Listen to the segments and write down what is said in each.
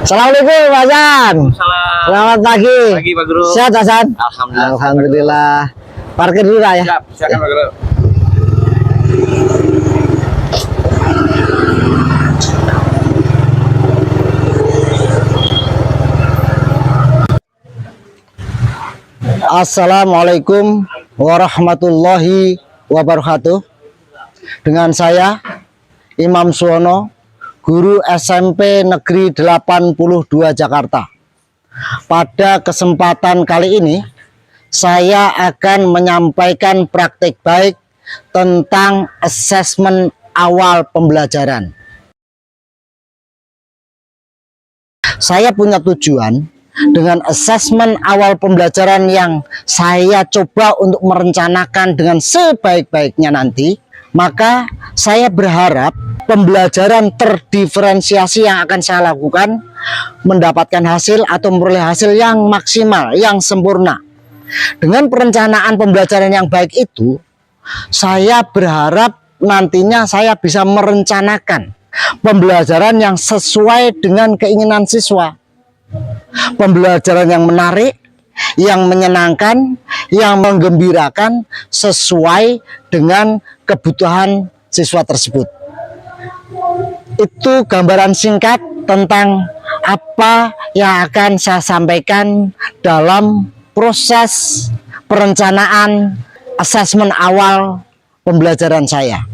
Assalamualaikum Pak Hasan. Salam. Selamat pagi. Pagi Pak Guru. Sehat Hasan? Alhamdulillah. Alhamdulillah. Parkir dulu Pak ya. Siap, silakan Pak Guru. Assalamualaikum warahmatullahi wabarakatuh. Dengan saya Imam Suwono, guru SMP Negeri 82 Jakarta. Pada kesempatan kali ini saya akan menyampaikan praktik baik tentang asesmen awal pembelajaran. Saya punya tujuan dengan asesmen awal pembelajaran yang saya coba untuk merencanakan dengan sebaik-baiknya nanti, maka saya berharap pembelajaran terdiferensiasi yang akan saya lakukan mendapatkan hasil atau memperoleh hasil yang maksimal, yang sempurna. Dengan perencanaan pembelajaran yang baik itu, saya berharap nantinya saya bisa merencanakan pembelajaran yang sesuai dengan keinginan siswa. Pembelajaran yang menarik, yang menyenangkan, yang menggembirakan sesuai dengan kebutuhan siswa tersebut. Itu gambaran singkat tentang apa yang akan saya sampaikan dalam proses perencanaan asesmen awal pembelajaran saya.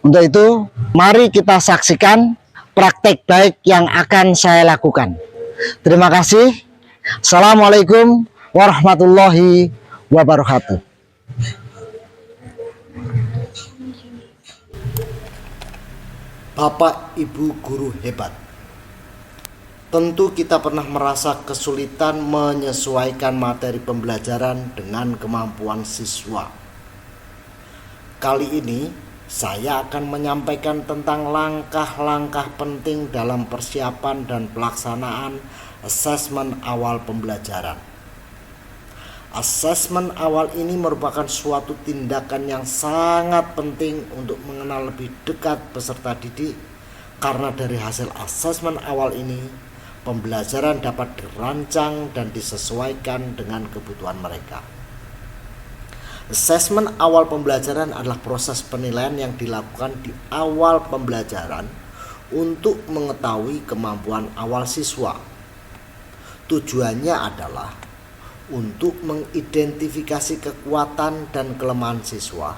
Untuk itu, mari kita saksikan praktek baik yang akan saya lakukan. Terima kasih. Assalamualaikum warahmatullahi wabarakatuh. Bapak Ibu guru hebat, tentu kita pernah merasa kesulitan menyesuaikan materi pembelajaran dengan kemampuan siswa. Kali ini saya akan menyampaikan tentang langkah-langkah penting dalam persiapan dan pelaksanaan asesmen awal pembelajaran. Asesmen awal ini merupakan suatu tindakan yang sangat penting untuk mengenal lebih dekat peserta didik, karena dari hasil asesmen awal ini, pembelajaran dapat dirancang dan disesuaikan dengan kebutuhan mereka. Asesmen awal pembelajaran adalah proses penilaian yang dilakukan di awal pembelajaran untuk mengetahui kemampuan awal siswa. Tujuannya adalah untuk mengidentifikasi kekuatan dan kelemahan siswa,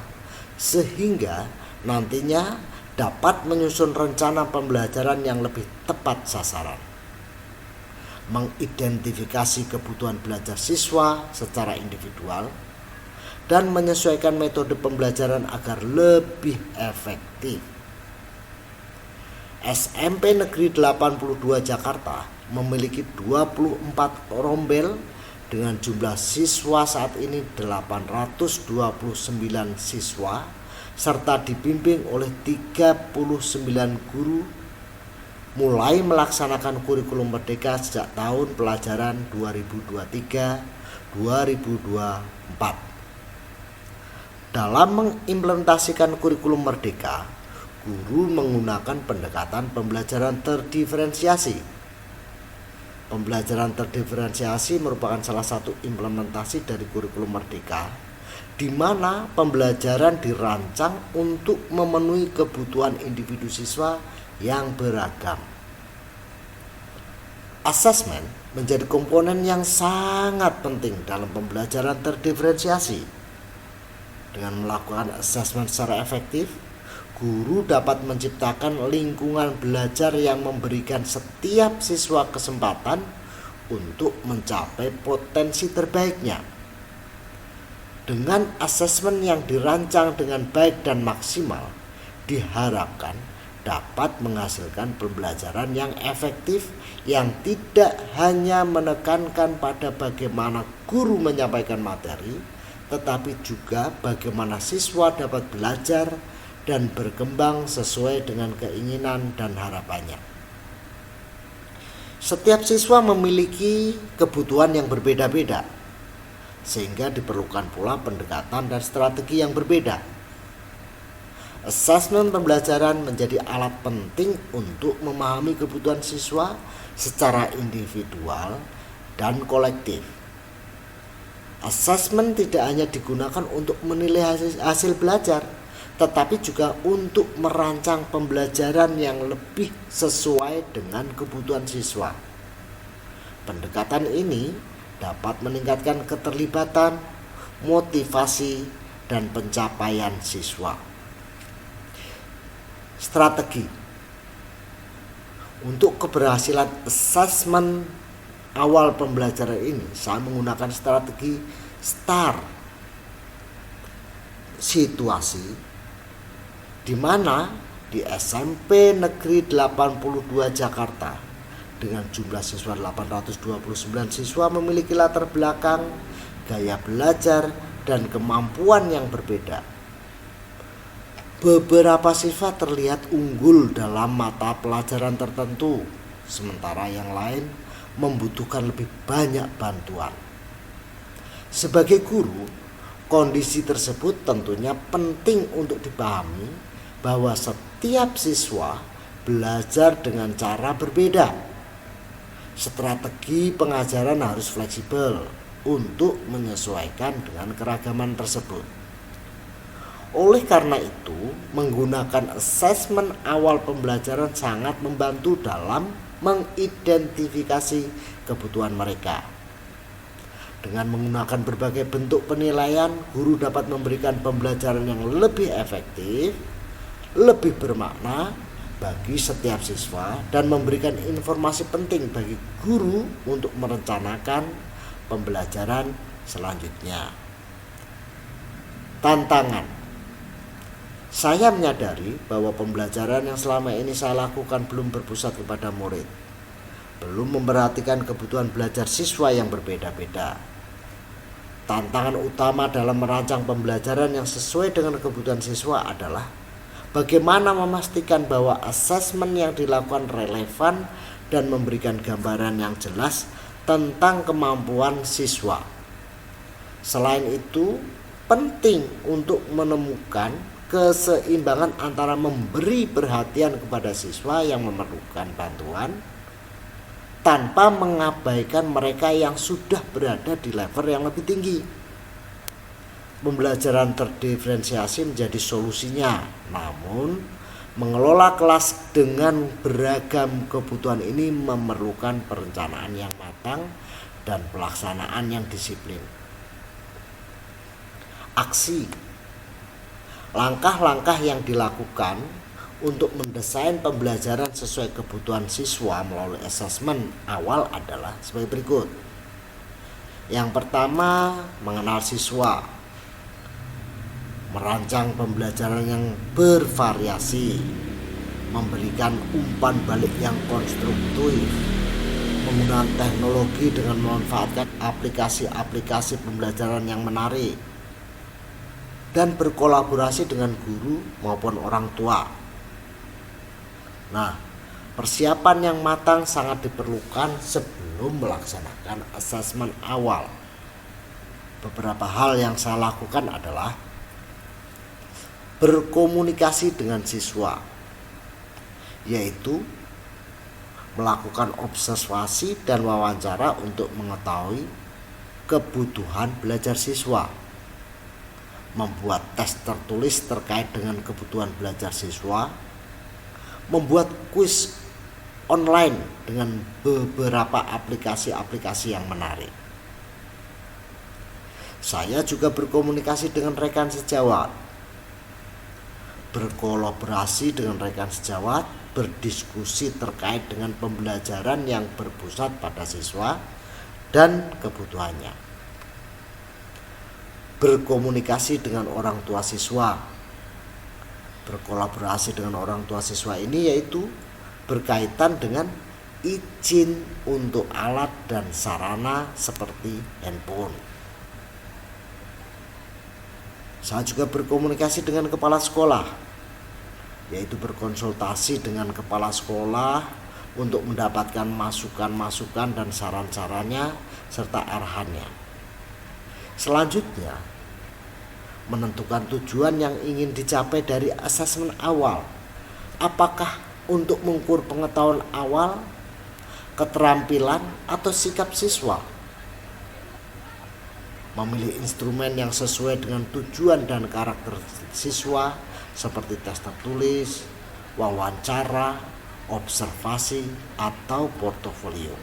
sehingga nantinya dapat menyusun rencana pembelajaran yang lebih tepat sasaran. Mengidentifikasi kebutuhan belajar siswa secara individual dan menyesuaikan metode pembelajaran agar lebih efektif. SMP Negeri 82 Jakarta memiliki 24 rombel dengan jumlah siswa saat ini 829 siswa serta dibimbing oleh 39 guru, mulai melaksanakan kurikulum Merdeka sejak tahun pelajaran 2023-2024. Dalam mengimplementasikan kurikulum Merdeka, guru menggunakan pendekatan pembelajaran terdiferensiasi. Pembelajaran terdiferensiasi merupakan salah satu implementasi dari kurikulum Merdeka, di mana pembelajaran dirancang untuk memenuhi kebutuhan individu siswa yang beragam. Asesmen menjadi komponen yang sangat penting dalam pembelajaran terdiferensiasi. Dengan melakukan asesmen secara efektif, guru dapat menciptakan lingkungan belajar yang memberikan setiap siswa kesempatan untuk mencapai potensi terbaiknya. Dengan asesmen yang dirancang dengan baik dan maksimal, diharapkan dapat menghasilkan pembelajaran yang efektif yang tidak hanya menekankan pada bagaimana guru menyampaikan materi, tetapi juga bagaimana siswa dapat belajar dan berkembang sesuai dengan keinginan dan harapannya. Setiap siswa memiliki kebutuhan yang berbeda-beda, sehingga diperlukan pula pendekatan dan strategi yang berbeda. Asesmen pembelajaran menjadi alat penting untuk memahami kebutuhan siswa secara individual dan kolektif. Asesmen tidak hanya digunakan untuk menilai hasil belajar, tetapi juga untuk merancang pembelajaran yang lebih sesuai dengan kebutuhan siswa. Pendekatan ini dapat meningkatkan keterlibatan, motivasi, dan pencapaian siswa. Strategi untuk keberhasilan asesmen awal pembelajaran ini, saya menggunakan strategi STAR. Situasi di mana di SMP Negeri 82 Jakarta dengan jumlah siswa 829 siswa memiliki latar belakang, gaya belajar, dan kemampuan yang berbeda. Beberapa siswa terlihat unggul dalam mata pelajaran tertentu, sementara yang lain membutuhkan lebih banyak bantuan. Sebagai guru, kondisi tersebut tentunya penting untuk dipahami bahwa setiap siswa belajar dengan cara berbeda. Strategi pengajaran harus fleksibel untuk menyesuaikan dengan keragaman tersebut. Oleh karena itu, menggunakan asesmen awal pembelajaran sangat membantu dalam mengidentifikasi kebutuhan mereka. Dengan menggunakan berbagai bentuk penilaian, guru dapat memberikan pembelajaran yang lebih efektif, lebih bermakna bagi setiap siswa, dan memberikan informasi penting bagi guru untuk merencanakan pembelajaran selanjutnya. Tantangan. Saya menyadari bahwa pembelajaran yang selama ini saya lakukan belum berpusat kepada murid, belum memperhatikan kebutuhan belajar siswa yang berbeda-beda. Tantangan utama dalam merancang pembelajaran yang sesuai dengan kebutuhan siswa adalah bagaimana memastikan bahwa asesmen yang dilakukan relevan dan memberikan gambaran yang jelas tentang kemampuan siswa. Selain itu, penting untuk menemukan keseimbangan antara memberi perhatian kepada siswa yang memerlukan bantuan tanpa mengabaikan mereka yang sudah berada di level yang lebih tinggi. Pembelajaran terdiferensiasi menjadi solusinya, namun mengelola kelas dengan beragam kebutuhan ini memerlukan perencanaan yang matang dan pelaksanaan yang disiplin. Aksi. Langkah-langkah yang dilakukan untuk mendesain pembelajaran sesuai kebutuhan siswa melalui asesmen awal adalah sebagai berikut. Yang pertama, mengenal siswa. Merancang pembelajaran yang bervariasi, memberikan umpan balik yang konstruktif, menggunakan teknologi dengan memanfaatkan aplikasi-aplikasi pembelajaran yang menarik, dan berkolaborasi dengan guru maupun orang tua. Nah, persiapan yang matang sangat diperlukan sebelum melaksanakan asesmen awal. Beberapa hal yang saya lakukan adalah berkomunikasi dengan siswa, yaitu melakukan observasi dan wawancara untuk mengetahui kebutuhan belajar siswa, membuat tes tertulis terkait dengan kebutuhan belajar siswa, membuat kuis online dengan beberapa aplikasi-aplikasi yang menarik. Saya juga berkomunikasi dengan rekan sejawat, berkolaborasi dengan rekan sejawat, berdiskusi terkait dengan pembelajaran yang berpusat pada siswa dan kebutuhannya. Berkomunikasi dengan orang tua siswa. Berkolaborasi dengan orang tua siswa ini yaitu berkaitan dengan izin untuk alat dan sarana seperti handphone. Saya juga berkomunikasi dengan kepala sekolah, yaitu berkonsultasi dengan kepala sekolah untuk mendapatkan masukan-masukan dan saran-sarannya serta arahannya. Selanjutnya, menentukan tujuan yang ingin dicapai dari asesmen awal. Apakah untuk mengukur pengetahuan awal, keterampilan, atau sikap siswa? Memilih instrumen yang sesuai dengan tujuan dan karakter siswa seperti tes tertulis, wawancara, observasi, atau portofolio.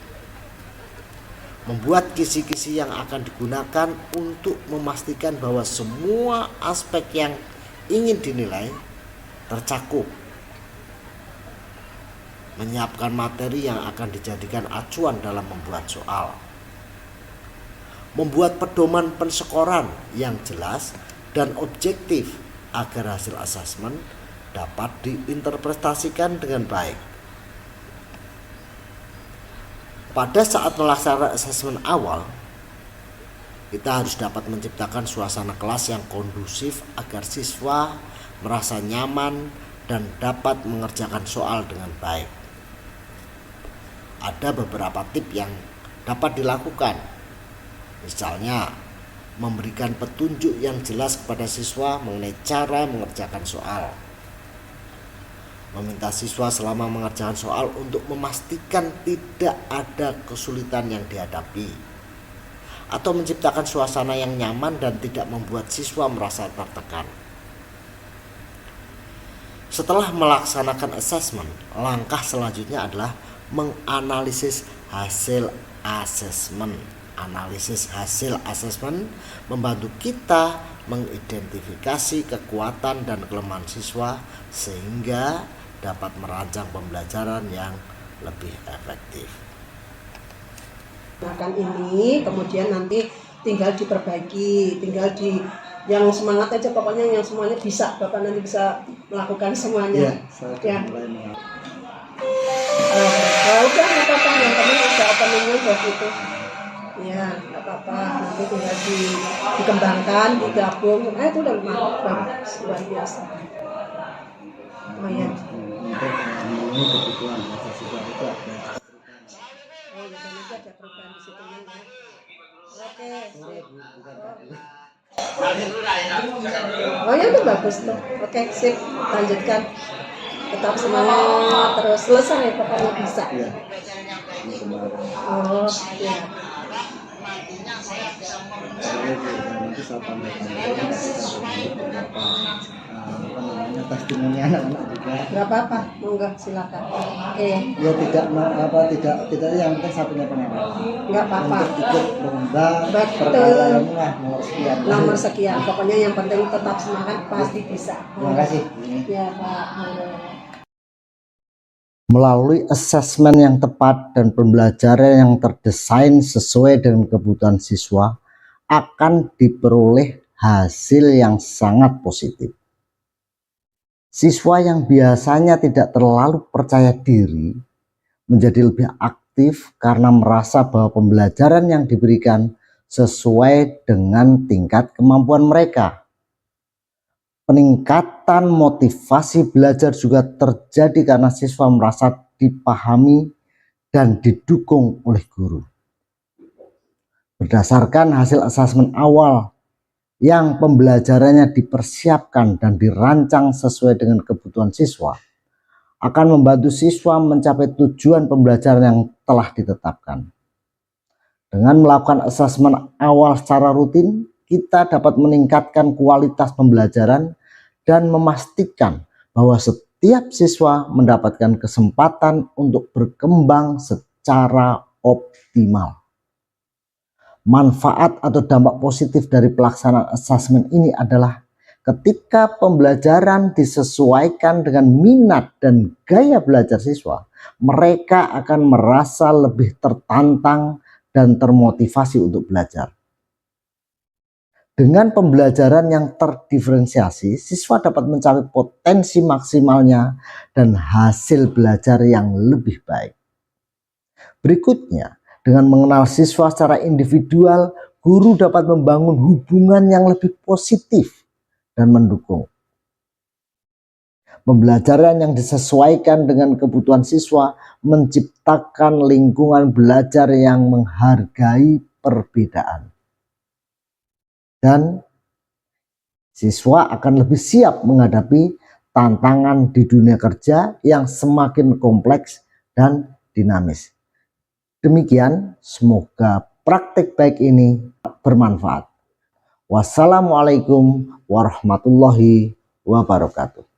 Membuat kisi-kisi yang akan digunakan untuk memastikan bahwa semua aspek yang ingin dinilai tercakup. Menyiapkan materi yang akan dijadikan acuan dalam membuat soal. Membuat pedoman penskoran yang jelas dan objektif agar hasil asesmen dapat diinterpretasikan dengan baik. Pada saat melaksanakan asesmen awal, kita harus dapat menciptakan suasana kelas yang kondusif agar siswa merasa nyaman dan dapat mengerjakan soal dengan baik. Ada beberapa tips yang dapat dilakukan. Misalnya, memberikan petunjuk yang jelas kepada siswa mengenai cara mengerjakan soal. Meminta siswa selama mengerjakan soal untuk memastikan tidak ada kesulitan yang dihadapi. Atau menciptakan suasana yang nyaman dan tidak membuat siswa merasa tertekan. Setelah melaksanakan asesmen, langkah selanjutnya adalah menganalisis hasil asesmen. Analisis hasil asesmen membantu kita mengidentifikasi kekuatan dan kelemahan siswa sehingga dapat merancang pembelajaran yang lebih efektif. Akan ini kemudian nanti tinggal diperbaiki, tinggal yang semangat aja, pokoknya yang semuanya bisa, Bapak nanti bisa melakukan semuanya. Ya. Udah nggak apa-apa, yang penting ada openingnya buat itu. Ya, nggak apa-apa, nanti tinggal dikembangkan, digabung, itu udah bagus, luar biasa. Oh ya. Ini kebutuhan bahasa siswa itu ada. Oh ya, nanti ada perubahan di situ ya. Oke. Oh ya, itu bagus tuh. Oke, sip, lanjutkan. Tetap semangat terus, selesai pokoknya bisa. Iya. Ini kemarin. Oh, ya. Nanti saya tambahkan beberapa testimoni anak-anak juga. Nggak apa-apa, monggo silakan. Oke. Ya tidak yang penting saya punya pengalaman. Nggak apa-apa. Untuk ikut lomba Betul. perkara ilmiah nomor sekian. Nomor sekian, pokoknya yang penting tetap semangat, pasti bisa. Terima kasih. Ya Pak, monggo. Melalui asesmen yang tepat dan pembelajaran yang terdesain sesuai dengan kebutuhan siswa akan diperoleh hasil yang sangat positif. Siswa yang biasanya tidak terlalu percaya diri menjadi lebih aktif karena merasa bahwa pembelajaran yang diberikan sesuai dengan tingkat kemampuan mereka. Peningkatan motivasi belajar juga terjadi karena siswa merasa dipahami dan didukung oleh guru. Berdasarkan hasil asesmen awal yang pembelajarannya dipersiapkan dan dirancang sesuai dengan kebutuhan siswa, akan membantu siswa mencapai tujuan pembelajaran yang telah ditetapkan. Dengan melakukan asesmen awal secara rutin, kita dapat meningkatkan kualitas pembelajaran dan memastikan bahwa setiap siswa mendapatkan kesempatan untuk berkembang secara optimal. Manfaat atau dampak positif dari pelaksanaan asesmen ini adalah ketika pembelajaran disesuaikan dengan minat dan gaya belajar siswa, mereka akan merasa lebih tertantang dan termotivasi untuk belajar. Dengan pembelajaran yang terdiferensiasi, siswa dapat mencapai potensi maksimalnya dan hasil belajar yang lebih baik. Berikutnya, dengan mengenal siswa secara individual, guru dapat membangun hubungan yang lebih positif dan mendukung. Pembelajaran yang disesuaikan dengan kebutuhan siswa menciptakan lingkungan belajar yang menghargai perbedaan. Dan Siswa akan lebih siap menghadapi tantangan di dunia kerja yang semakin kompleks dan dinamis. Demikian, semoga praktik baik ini bermanfaat. Wassalamualaikum warahmatullahi wabarakatuh.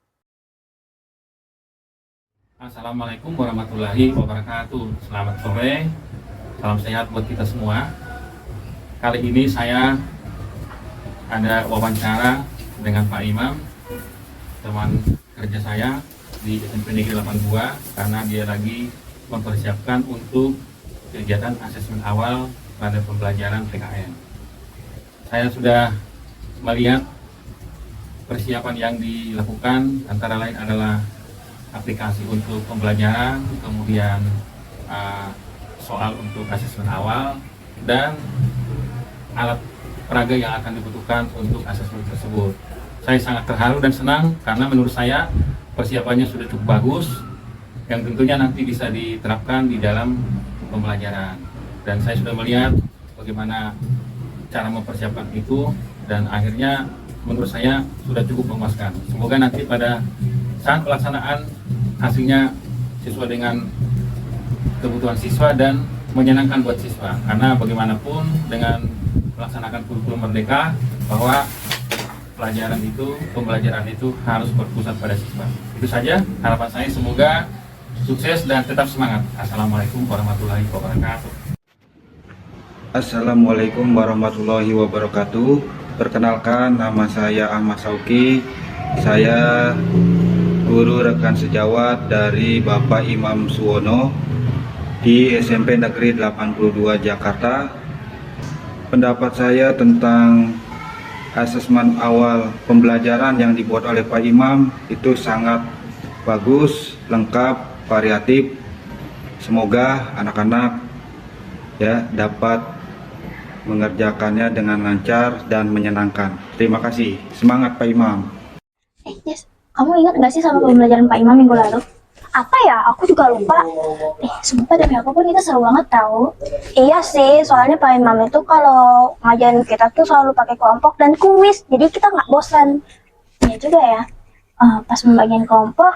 Assalamualaikum warahmatullahi wabarakatuh. Selamat sore, salam sehat buat kita semua. Kali ini saya ada wawancara dengan Pak Imam, teman kerja saya di SMP Negeri 82, karena dia lagi mempersiapkan untuk kegiatan asesmen awal pada pembelajaran PKN. Saya sudah melihat persiapan yang dilakukan, antara lain adalah aplikasi untuk pembelajaran, kemudian soal untuk asesmen awal, dan alat peraga yang akan dibutuhkan untuk asesmen tersebut. Saya sangat terharu dan senang karena menurut saya persiapannya sudah cukup bagus, yang tentunya nanti bisa diterapkan di dalam pembelajaran. Dan saya sudah melihat bagaimana cara mempersiapkan itu, dan akhirnya menurut saya sudah cukup memuaskan. Semoga nanti pada saat pelaksanaan hasilnya sesuai dengan kebutuhan siswa dan menyenangkan buat siswa, karena bagaimanapun dengan melaksanakan kurikulum merdeka bahwa pembelajaran itu harus berpusat pada siswa. Itu saja harapan saya, semoga sukses dan tetap semangat. Assalamualaikum warahmatullahi wabarakatuh. Assalamualaikum warahmatullahi wabarakatuh. Perkenalkan, nama saya Ahmad Sauki. Saya guru rekan sejawat dari Bapak Imam Suwono di SMP Negeri 82 Jakarta. Pendapat saya tentang asesmen awal pembelajaran yang dibuat oleh Pak Imam itu sangat bagus, lengkap, variatif. Semoga anak-anak dapat mengerjakannya dengan lancar dan menyenangkan. Terima kasih. Semangat Pak Imam. Yes. Kamu ingat gak sih sama pembelajaran Pak Imam minggu lalu? Apa ya? Aku juga lupa. Sumpah demi apapun itu seru banget tahu. Iya sih, soalnya Pak Imam itu kalau ngajarin kita tuh selalu pakai kelompok dan kuis, jadi kita nggak bosan. Iya juga ya. Pas pembagian kelompok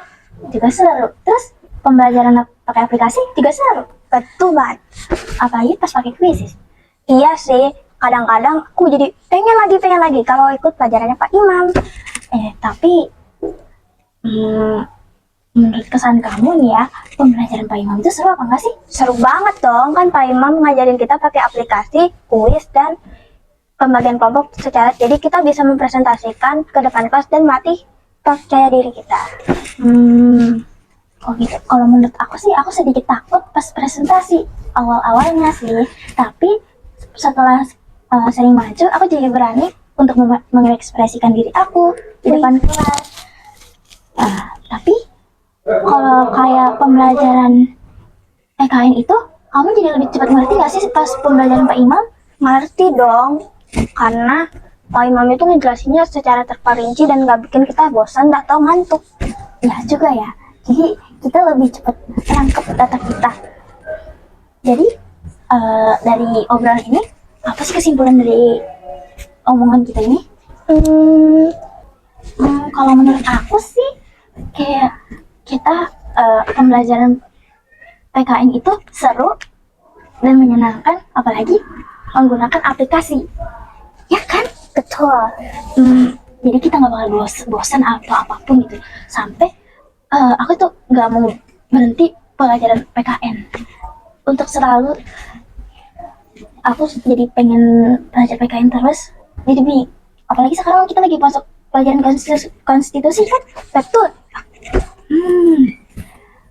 juga seru. Terus pembelajaran pakai aplikasi juga seru. Betul banget. Apalagi pas pakai kuis. Iya sih. Kadang-kadang aku jadi pengen lagi kalau ikut pelajarannya Pak Imam. Tapi menurut kesan kamu nih ya, pembelajaran Pak Imam itu seru apa enggak sih? Seru banget dong, kan Pak Imam ngajarin kita pakai aplikasi, kuis, dan pembagian kelompok secara, jadi kita bisa mempresentasikan ke depan kelas dan melatih percaya diri kita. Oh gitu. Kalau menurut aku sih, aku sedikit takut pas presentasi awal-awalnya sih, tapi setelah sering maju, aku jadi berani untuk mengekspresikan diri aku di depan kelas. Tapi kalau kayak pembelajaran PKN itu, kamu jadi lebih cepat ngerti gak sih pas pembelajaran Pak Imam? Ngerti dong, karena Pak Imam itu ngejelasinnya secara terperinci dan gak bikin kita bosan atau ngantuk. Ya juga ya, jadi kita lebih cepat nangkep data kita. Jadi dari obrolan ini, apa sih kesimpulan dari omongan kita ini? Kalau menurut aku sih, kayak kita pembelajaran PKN itu seru dan menyenangkan, apalagi menggunakan aplikasi, ya kan? Betul. Jadi kita nggak bakal bosan atau apapun gitu, sampai aku tuh nggak mau berhenti pelajaran PKN. Untuk selalu aku jadi pengen belajar PKN terus. Jadi apalagi sekarang kita lagi masuk pelajaran konstitusi kan? Betul.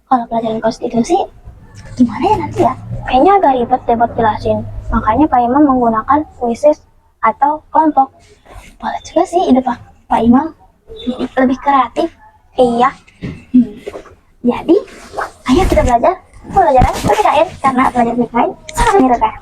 Kalau pelajaran konstitusi gimana ya nanti ya? Kayaknya agak ribet deh buat jelasin. Makanya Pak Imam menggunakan kuisis atau kelompok. Boleh juga sih ide Pak Imam lebih kreatif. Iya. Jadi ayo kita belajar pelajaran PKN, karena pelajaran PKN sangat menyenangkan.